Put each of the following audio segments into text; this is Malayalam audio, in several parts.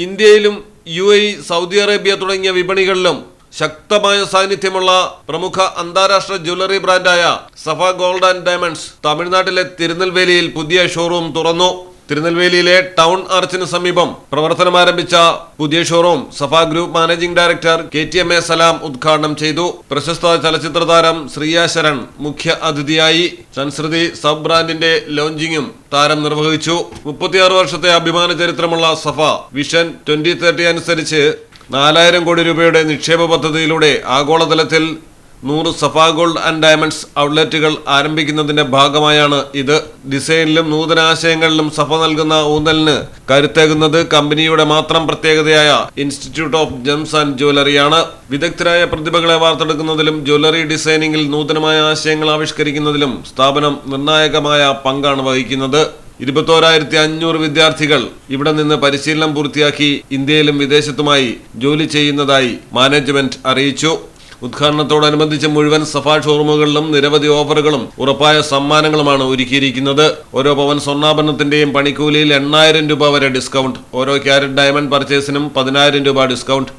ഇന്ത്യയിലും UAE, സൗദി അറേബ്യ തുടങ്ങിയ വിപണികളിലും ശക്തമായ സാന്നിധ്യമുള്ള പ്രമുഖ അന്താരാഷ്ട്ര ജ്വല്ലറി ബ്രാൻഡായ സഫ ഗോൾഡ് ആൻഡ് ഡയമണ്ട്സ് തമിഴ്നാട്ടിലെ തിരുനെൽവേലിയിൽ പുതിയ ഷോറൂം തുറന്നു. തിരുനെൽവേലിയിലെ ടൗൺ ആർച്ചിന് സമീപം പ്രവർത്തനമാരംഭിച്ച പുതിയ ഷോറൂം സഫ ഗ്രൂപ്പ് മാനേജിംഗ് ഡയറക്ടർ KTMA സലാം ഉദ്ഘാടനം ചെയ്തു. പ്രശസ്ത ചലച്ചിത്ര താരം ശ്രീയ ശരൺ മുഖ്യ അതിഥിയായി. സംസ്കൃതി സബ് ബ്രാൻഡിന്റെ ലോഞ്ചിങ്ങും താരം നിർവഹിച്ചു. 36 വർഷത്തെ അഭിമാന ചരിത്രമുള്ള സഫ വിഷൻ 2030 അനുസരിച്ച് 4000 കോടി രൂപയുടെ നിക്ഷേപ പദ്ധതിയിലൂടെ ആഗോളതലത്തിൽ 100 സഫ ഗോൾഡ് ആൻഡ് ഡയമണ്ട്സ് ഔട്ട്ലെറ്റുകൾ ആരംഭിക്കുന്നതിന്റെ ഭാഗമായാണ് ഇത്. ഡിസൈനിലും നൂതനാശയങ്ങളിലും സഫ നൽകുന്ന ഊന്നലിന് കരുത്തേകുന്നത് കമ്പനിയുടെ മാത്രം പ്രത്യേകതയായ ഇൻസ്റ്റിറ്റ്യൂട്ട് ഓഫ് ജെംസ് ആൻഡ് ജ്വല്ലറിയാണ്. വിദഗ്ധരായ പ്രതിഭകളെ വാർത്തെടുക്കുന്നതിലും ജ്വല്ലറി ഡിസൈനിങ്ങിൽ നൂതനമായ ആശയങ്ങൾ ആവിഷ്കരിക്കുന്നതിലും സ്ഥാപനം നിർണായകമായ പങ്കാണ് വഹിക്കുന്നത്. 21,500 വിദ്യാർത്ഥികൾ ഇവിടെ നിന്ന് പരിശീലനം പൂർത്തിയാക്കി ഇന്ത്യയിലും വിദേശത്തുമായി ജോലി ചെയ്യുന്നതായി മാനേജ്മെന്റ് അറിയിച്ചു. ഉദ്ഘാടനത്തോടനുബന്ധിച്ച് മുഴുവൻ സഫ ഷോറൂമുകളിലും നിരവധി ഓഫറുകളും ഉറപ്പായ സമ്മാനങ്ങളുമാണ് ഒരുക്കിയിരിക്കുന്നത്. ഓരോ പവൻ സ്വർണ്ണാഭരണത്തിന്റെയും പണിക്കൂലിയിൽ 8,000 രൂപ വരെ ഡിസ്കൗണ്ട്. ഓരോ ക്യാരറ്റ് ഡയമണ്ട് പർച്ചേസിനും 10,000 രൂപ ഡിസ്കൗണ്ട്.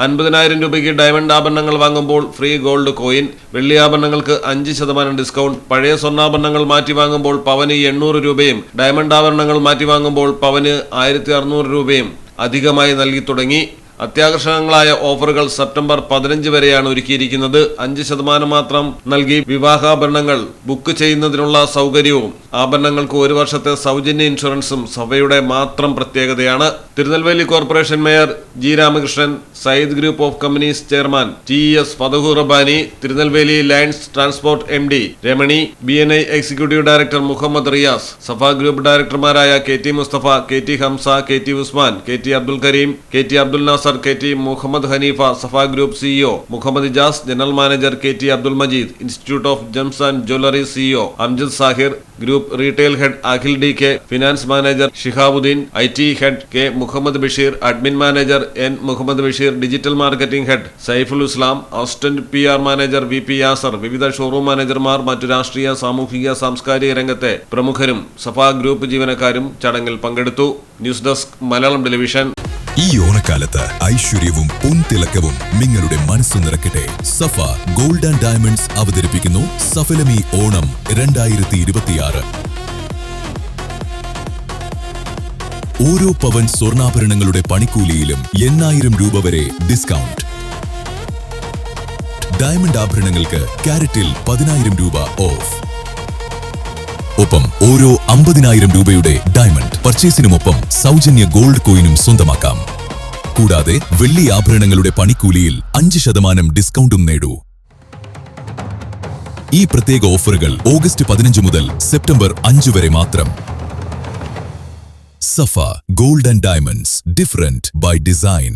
50,000 രൂപയ്ക്ക് ഡയമണ്ട് ആഭരണങ്ങൾ വാങ്ങുമ്പോൾ ഫ്രീ ഗോൾഡ് കോയിൻ. വെള്ളി ആഭരണങ്ങൾക്ക് 5% ഡിസ്കൗണ്ട്. പഴയ സ്വർണ്ണാഭരണങ്ങൾ മാറ്റി വാങ്ങുമ്പോൾ പവന് 800 രൂപയും ഡയമണ്ട് ആഭരണങ്ങൾ മാറ്റി വാങ്ങുമ്പോൾ പവന് 1,600 രൂപയും അധികമായി നൽകി തുടങ്ങി. അത്യാകർഷകങ്ങളായ ഓഫറുകൾ സെപ്റ്റംബർ 15 വരെയാണ് ഒരുക്കിയിരിക്കുന്നത്. 5% മാത്രം നൽകി വിവാഹാഭരണങ്ങൾ ബുക്ക് ചെയ്യുന്നതിനുള്ള സൗകര്യവും ആഭരണങ്ങൾക്ക് 1 വർഷത്തെ സൗജന്യ ഇൻഷുറൻസും സഭയുടെ മാത്രം പ്രത്യേകതയാണ്. Tirunelveli corporation mayor G. Ramakrishnan, Sayyid group of companies chairman TES Fathahur Rabbani, Tirunelveli lions transport MD Ramani, BNI executive director Muhammad Riyas, Safa group ഡയറക്ടർമാരായ KT Musthafa, KT Hamsa, KT Usman, KT Abdul Kareem, KT Abdul Nasar, KT Muhammad Hanifa, Safa group CEO Muhammad Ijas, general manager KT Abdul Majeed, institute of gems and jewellery CEO Amjad Sahir, group retail head Akhil DK, finance manager Shihabuddin, IT head K. Muhammad Basheer, admin manager N. Muhammad Basheer, digital marketing head Saiful Islam, assistant PR manager VP Yasar, വിവിധ ഷോറൂം മാനേജർമാർ, മറ്റു രാഷ്ട്രീയ, സാമൂഹിക, സാംസ്കാരിക രംഗത്തെ പ്രമുഖരും സഫ ഗ്രൂപ്പ് ജീവനക്കാരും ചടങ്ങിൽ പങ്കെടുത്തു. News desk, Malayalam television. ഈ ഓണക്കാലത്ത് ഐശ്വര്യവും പൊൻതിളക്കവും നിങ്ങളുടെ മനസ്സു നിറയ്ക്കട്ടെ. സഫ ഗോൾഡ് ആൻഡ് ഡയമണ്ട്സ് അവതരിപ്പിക്കുന്നു സഫലമി ഓണം 2026. ഓരോ പവൻ സ്വർണ്ണാഭരണങ്ങളുടെ പണിക്കൂലിയിലും 8,000 രൂപ വരെ ഡിസ്കൗണ്ട്. ഡയമണ്ട് ആഭരണങ്ങൾക്ക് കാരറ്റിൽ 10,000 രൂപ ഓഫ്. ഒപ്പം ഓരോ 50,000 രൂപയുടെ ഡയമണ്ട് പർച്ചേസിനുമൊപ്പം സൗജന്യ ഗോൾഡ് കോയിനും സ്വന്തമാക്കാം. കൂടാതെ വെള്ളി ആഭരണങ്ങളുടെ പണിക്കൂലിയിൽ 5% ഡിസ്കൗണ്ടും നേടൂ. ഈ പ്രത്യേക ഓഫറുകൾ ഓഗസ്റ്റ് 15 മുതൽ സെപ്റ്റംബർ 5 വരെ മാത്രം. Safa gold and diamonds, different by design.